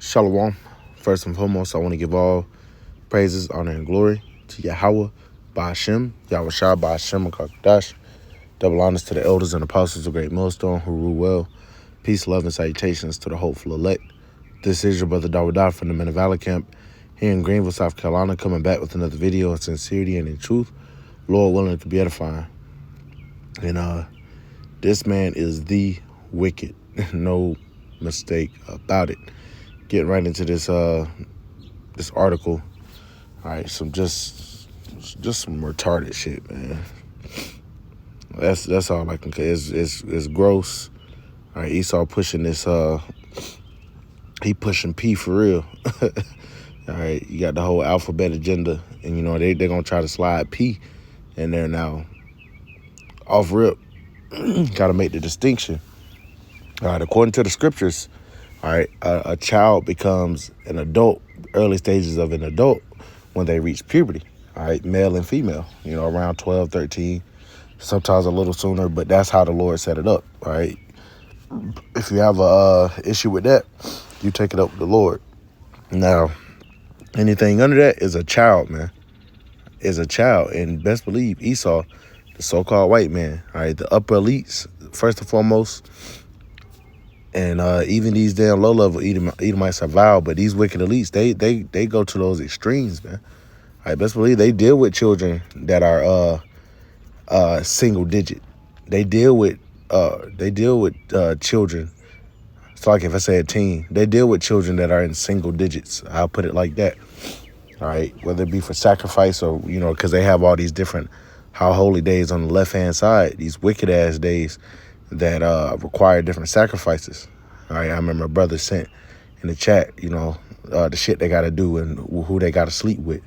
Shalom. First and foremost, I want to give all praises, honor, and glory to Yahweh, Ba'ashem, Yahweh Shah, Ba'ashem, Kakadash. Double honors to the elders and apostles of Great Millstone who rule well. Peace, love, and salutations to the hopeful elect. This is your brother Dawadah from the Men of Valor Camp here in Greenville, South Carolina, coming back with another video in sincerity and in truth. Lord willing, to be edifying. And this man is the wicked. No mistake about it. Getting right into this this article. All right, just some retarded shit, man. That's all I can. It's gross. All right, Esau pushing this. He pushing P for real. All right, you got the whole alphabet agenda, and you know they're gonna try to slide P in there now. Off rip, got to make the distinction. All right, according to the scriptures, all right, a child becomes an adult, early stages of an adult when they reach puberty. All right, male and female, you know, around 12, 13, sometimes a little sooner, but that's how the Lord set it up. All right, if you have a issue with that, you take it up with the Lord. Now, anything under that is a child, man. Is a child, and best believe Esau, the so-called white man, all right, the upper elites, first and foremost, and even these damn low-level Edomites are vile, but these wicked elites, they go to those extremes, man. All right, best believe they deal with children that are single digit. They deal with children. It's like if I say a teen, they deal with children that are in single digits. I'll put it like that. All right, whether it be for sacrifice or, you know, because they have all these different how holy days on the left-hand side, these wicked-ass days that require different sacrifices. All right, I remember a brother sent in the chat, you know, the shit they got to do and who they got to sleep with.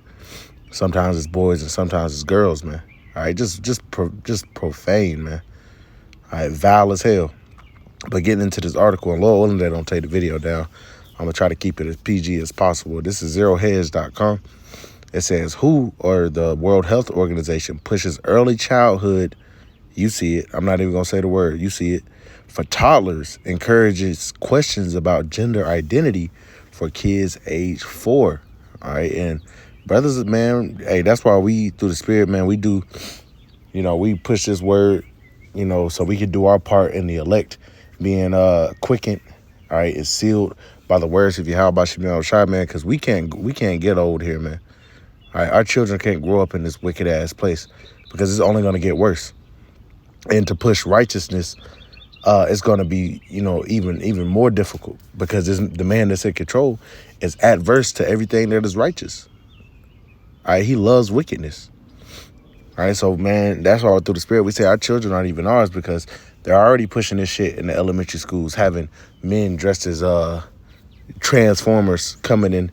Sometimes it's boys and sometimes it's girls, man. All right, just profane, man. All right, vile as hell. But getting into this article, and Lord willing, they don't take the video down. I'm going to try to keep it as PG as possible. This is zeroheads.com. It says, WHO, or the World Health Organization, pushes early childhood, you see it, I'm not even going to say the word, you see it, for toddlers, encourages questions about gender identity for kids age 4. All right, and brothers, man, hey, that's why we, through the Spirit, man, we do, you know, we push this word, you know, so we can do our part in the elect being quickened, all right, is sealed by the words of Yahweh Shem Shai, man, because we can't get old here, man. All right, our children can't grow up in this wicked ass place because it's only going to get worse. And to push righteousness, it's going to be, you know, even more difficult because the man that's in control is adverse to everything that is righteous. All right, he loves wickedness. All right, so, man, that's why through the Spirit we say our children aren't even ours because they're already pushing this shit in the elementary schools, having men dressed as transformers coming in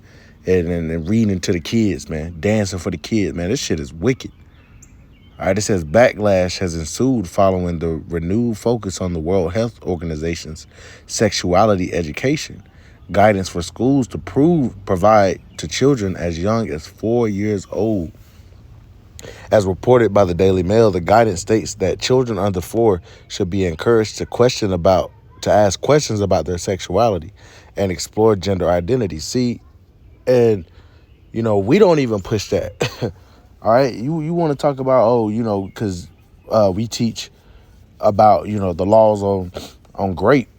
and reading to the kids, man, dancing for the kids, man. This shit is wicked. All right, it says backlash has ensued following the renewed focus on the World Health Organization's sexuality education guidance for schools to provide to children as young as 4 years old. As reported by the Daily Mail, the guidance states that children under 4 should be encouraged to ask questions about their sexuality and explore gender identity. See, and, you know, we don't even push that. All right, you want to talk about, oh, you know, because we teach about, you know, the laws on grape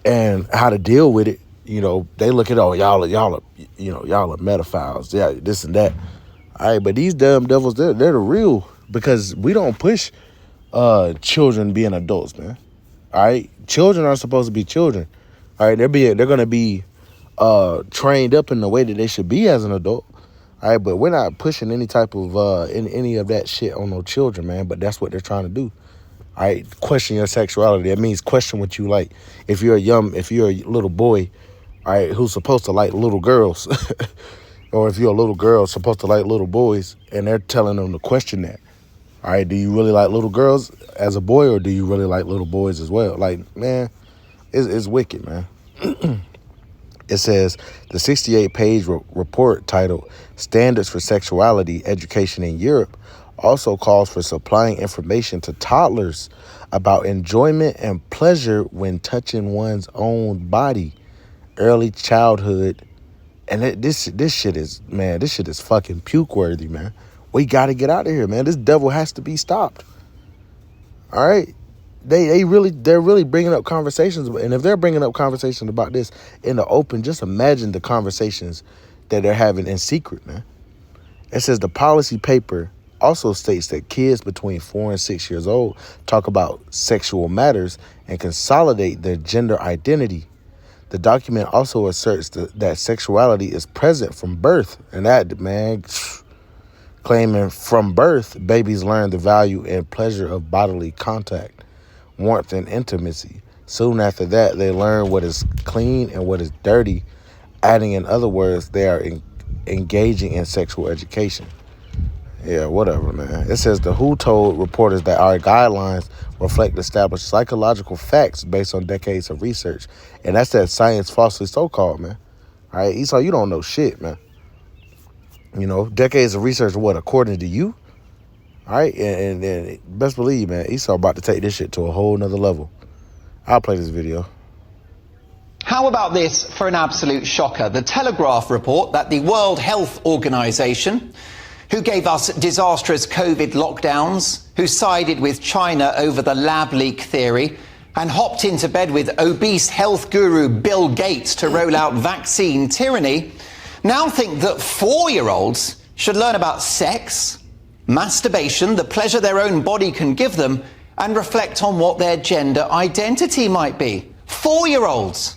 and how to deal with it. You know, they look at, oh, y'all are pedophiles, yeah, this and that. All right, but these damn devils, they're the real, because we don't push children being adults, man. All right, children are supposed to be children. All right, they're gonna be trained up in the way that they should be as an adult. All right, but we're not pushing any type of any of that shit on no children, man. But that's what they're trying to do. All right, question your sexuality. That means question what you like. If you're a little boy, all right, who's supposed to like little girls, or if you're a little girl supposed to like little boys, and they're telling them to question that. All right, do you really like little girls as a boy, or do you really like little boys as well? Like, man, it's wicked, man. It says the 68-page report titled Standards for Sexuality Education in Europe also calls for supplying information to toddlers about enjoyment and pleasure when touching one's own body. early childhood. And this shit is, man, this shit is fucking puke worthy, man. We got to get out of here, man. This devil has to be stopped. All right? They're really bringing up conversations. And if they're bringing up conversations about this in the open, just imagine the conversations that they're having in secret, man. It says the policy paper also states that kids between 4 and 6 years old talk about sexual matters and consolidate their gender identity. The document also asserts that sexuality is present from birth. And that, man, claiming from birth, babies learn the value and pleasure of bodily contact, warmth, and intimacy. Soon after that, they learn what is clean and what is dirty. Adding, in other words, they are engaging in sexual education. Yeah, whatever, man. It says the WHO told reporters that our guidelines reflect established psychological facts based on decades of research. And that's that science falsely so-called, man. All right, Esau, you don't know shit, man. You know, decades of research, what, according to you? All right, and best believe, man, Esau about to take this shit to a whole nother level. I'll play this video. How about this for an absolute shocker? The Telegraph report that the World Health Organization, who gave us disastrous COVID lockdowns, who sided with China over the lab leak theory, and hopped into bed with obese health guru Bill Gates to roll out vaccine tyranny, now think that 4-year-olds should learn about sex, masturbation, the pleasure their own body can give them, and reflect on what their gender identity might be. 4-year-olds!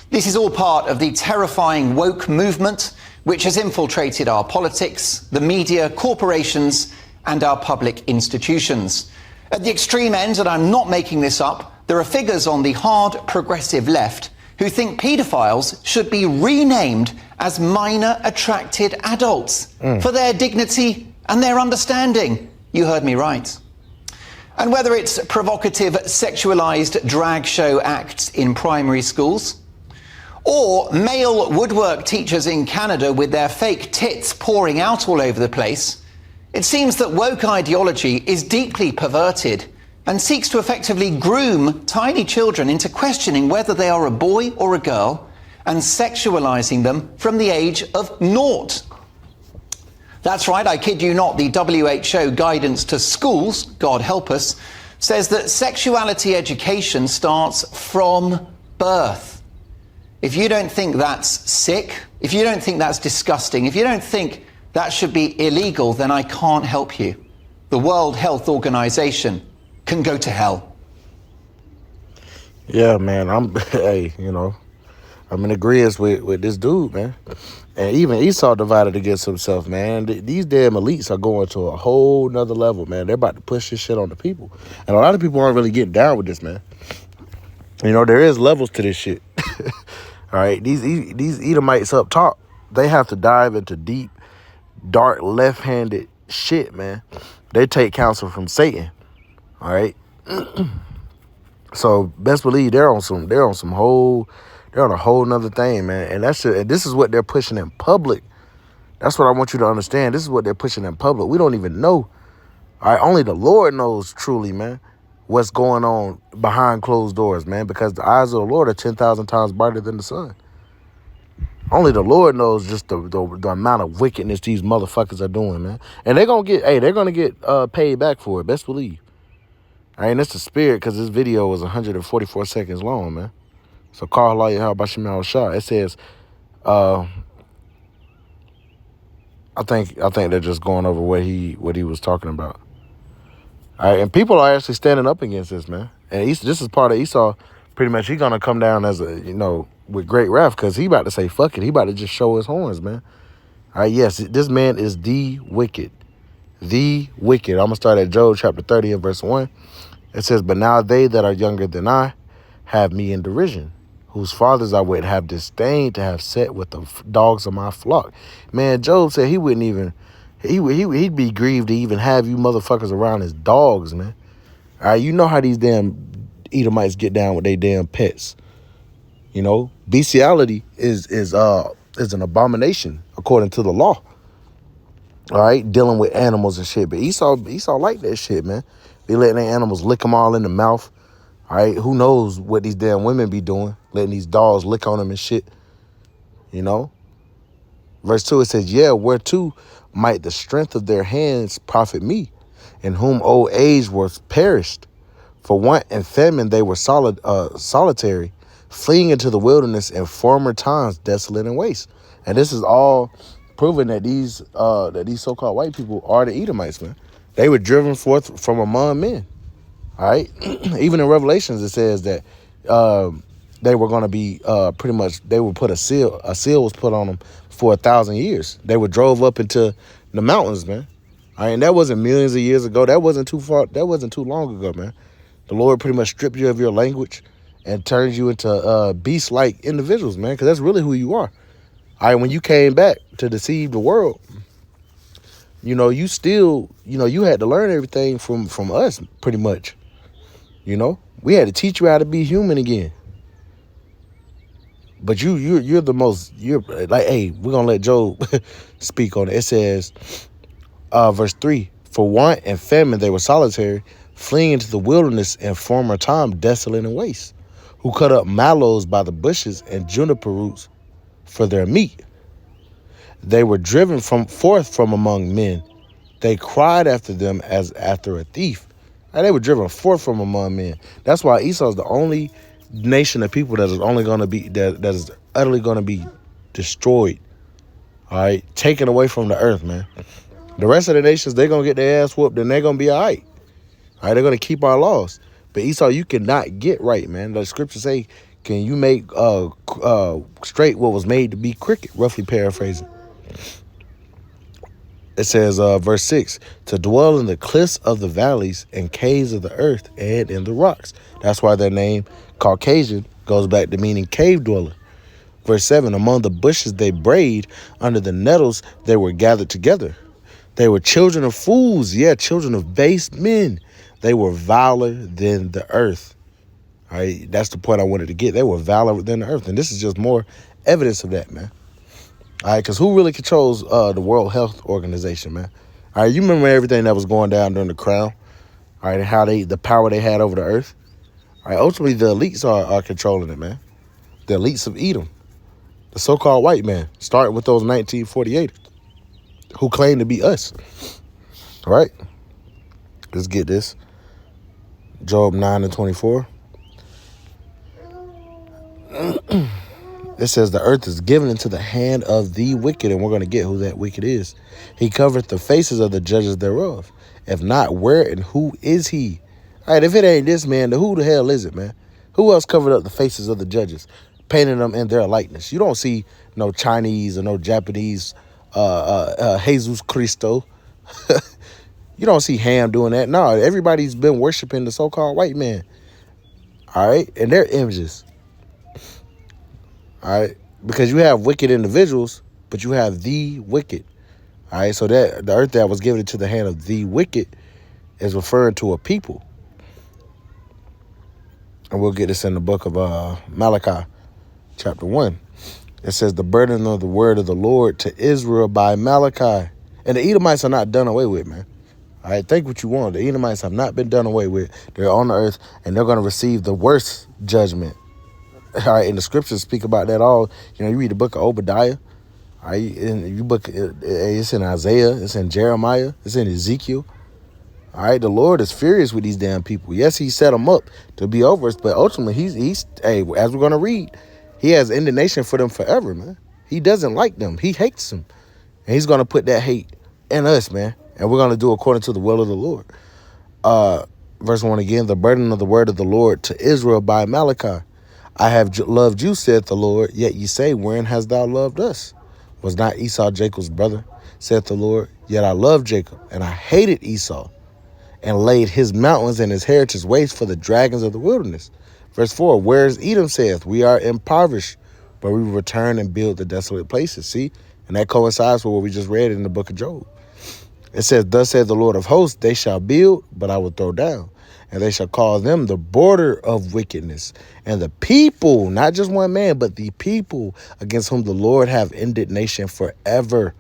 This is all part of the terrifying woke movement which has infiltrated our politics, the media, corporations, and our public institutions. At the extreme end, and I'm not making this up, there are figures on the hard progressive left who think paedophiles should be renamed as minor attracted adults for their dignity and their understanding. You heard me right. And whether it's provocative sexualized drag show acts in primary schools, or male woodwork teachers in Canada with their fake tits pouring out all over the place, it seems that woke ideology is deeply perverted and seeks to effectively groom tiny children into questioning whether they are a boy or a girl and sexualizing them from the age of 0. That's right, I kid you not, the WHO guidance to schools, God help us, says that sexuality education starts from birth. If you don't think that's sick, if you don't think that's disgusting, if you don't think that should be illegal, then I can't help you. The World Health Organization can go to hell. Yeah, man, I'm in agreement with this dude, man. And even Esau divided against himself, man. These damn elites are going to a whole nother level, man. They're about to push this shit on the people. And a lot of people aren't really getting down with this, man. You know, there is levels to this shit. All right, these Edomites up top, they have to dive into deep, dark, left-handed shit, man. They take counsel from Satan. All right. So best believe they're on a whole nother thing, man. And this is what they're pushing in public. That's what I want you to understand. This is what they're pushing in public. We don't even know. All right, only the Lord knows truly, man, what's going on behind closed doors, man, because the eyes of the Lord are 10,000 times brighter than the sun. Only the Lord knows just the amount of wickedness these motherfuckers are doing, man. And they're going to get paid back for it, best believe. All right, and it's the spirit, because this video was 144 seconds long, man. So call Allah Yahweh Bashim Shah. It says, I think they're just going over what he was talking about. All right, and people are actually standing up against this, man. And this is part of Esau. Pretty much, he's gonna come down as with great wrath, because he about to say fuck it. He about to just show his horns, man. All right, yes, this man is the wicked. The wicked. I'm gonna start at Job chapter 30 and verse 1. It says, "But now they that are younger than I have me in derision, whose fathers I would have disdained to have set with the dogs of my flock." Man, Job said he wouldn't even. He'd be grieved to even have you motherfuckers around his dogs, man. All right, you know how these damn Edomites get down with their damn pets. You know, bestiality is an abomination according to the law. All right, dealing with animals and shit. But Esau like that shit, man. Be letting their animals lick them all in the mouth. All right, who knows what these damn women be doing, letting these dogs lick on them and shit. You know, verse 2, it says, yeah, whereto might the strength of their hands profit me, in whom old age was perished. For want and famine they were solitary, fleeing into the wilderness in former times, desolate and waste. And this is all proving that these so-called white people are the Edomites, man. They were driven forth from among men. All right. Even in Revelations, it says that they were going to be pretty much, they would put a seal was put on them for 1,000 years. They were drove up into the mountains, man. All right, and that wasn't millions of years ago. That wasn't too far. That wasn't too long ago, man. The Lord pretty much stripped you of your language and turns you into beast-like individuals, man, because that's really who you are. All right, when you came back to deceive the world, you still, you had to learn everything from us, pretty much. We had to teach you how to be human again. But you're the most, you're like, hey, we're gonna let Job speak on it. It says, verse 3, for want and famine they were solitary, fleeing into the wilderness in former time, desolate and waste, who cut up mallows by the bushes and juniper roots for their meat. They were driven forth from among men. They cried after them as after a thief. And they were driven forth from among men. That's why Esau is the only nation of people that is only going to be, that is utterly going to be destroyed. All right, taken away from the earth, man. The rest of the nations, they're going to get their ass whooped and they're going to be all right. All right, they're going to keep our laws. But Esau, you cannot get right, man. The scriptures say, can you make straight what was made to be crooked? Roughly paraphrasing. It says, verse 6, to dwell in the cliffs of the valleys and caves of the earth and in the rocks. That's why their name, Caucasian, goes back to meaning cave dweller. Verse 7, among the bushes they brayed, under the nettles they were gathered together. They were children of fools, children of base men. They were viler than the earth. All right, that's the point I wanted to get. They were viler than the earth. And this is just more evidence of that, man. All right, because who really controls the World Health Organization, man? All right, you remember everything that was going down during the Crown? All right, and how the power they had over the earth? All right, ultimately, the elites are controlling it, man. The elites of Edom, the so-called white man, starting with those 1948 who claim to be us. All right, let's get this. Job 9:24. It says, the earth is given into the hand of the wicked, and we're going to get who that wicked is. He covereth the faces of the judges thereof. If not, where and who is he? All right, if it ain't this man, then who the hell is it, man? Who else covered up the faces of the judges, painting them in their likeness? You don't see no Chinese or no Japanese Jesus Cristo. You don't see Ham doing that. No, everybody's been worshiping the so-called white man. All right, and their images. All right, because you have wicked individuals, but you have the wicked. All right, so that the earth that was given into the hand of the wicked is referring to a people. And we'll get this in the book of Malachi, chapter 1. It says, the burden of the word of the Lord to Israel by Malachi. And the Edomites are not done away with, man. All right, think what you want. The Edomites have not been done away with. They're on the earth, and they're going to receive the worst judgment. All right, and the scriptures speak about that all. You read the book of Obadiah. All right, it's in Isaiah, it's in Jeremiah, it's in Ezekiel. All right, the Lord is furious with these damn people. Yes, he set them up to be over us, but ultimately, he's as we're going to read, he has indignation for them forever, man. He doesn't like them. He hates them. And he's going to put that hate in us, man. And we're going to do according to the will of the Lord. Verse 1 again, the burden of the word of the Lord to Israel by Malachi. I have loved you, saith the Lord, yet ye say, wherein hast thou loved us? Was not Esau Jacob's brother, saith the Lord? Yet I loved Jacob, and I hated Esau, and laid his mountains and his heritage waste for the dragons of the wilderness. Verse 4, whereas Edom saith, we are impoverished, but we return and build the desolate places. See? And that coincides with what we just read in the book of Job. It says, thus saith the Lord of hosts, they shall build, but I will throw down. And they shall call them the border of wickedness. And the people, not just one man, but the people against whom the Lord have indignation forever.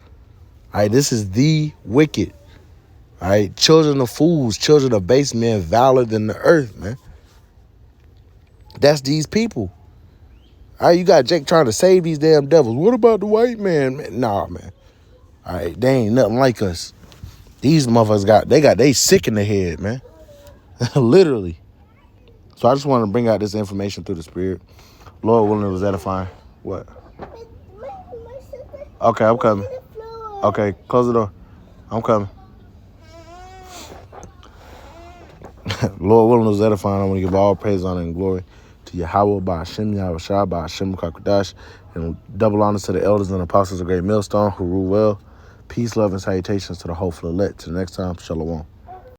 All right, this is the wicked. All right, children of fools, children of base men, viler than the earth, man. That's these people. All right, you got Jake trying to save these damn devils. What about the white man? Nah, man. All right, they ain't nothing like us. These motherfuckers they sick in the head, man. Literally. So I just want to bring out this information through the spirit. Lord willing, it was edifying. What? Okay, I'm coming. Okay, close the door. I'm coming. Lord willing, it was edifying. I want to give all praise, honor, and glory to Yahweh, by Hashem, Yahweh Shah, by Hashem Kakadash, and double honors to the elders and apostles of Great Millstone who rule well. Peace, love, and salutations to the hopeful elect. Till next time, Shalom.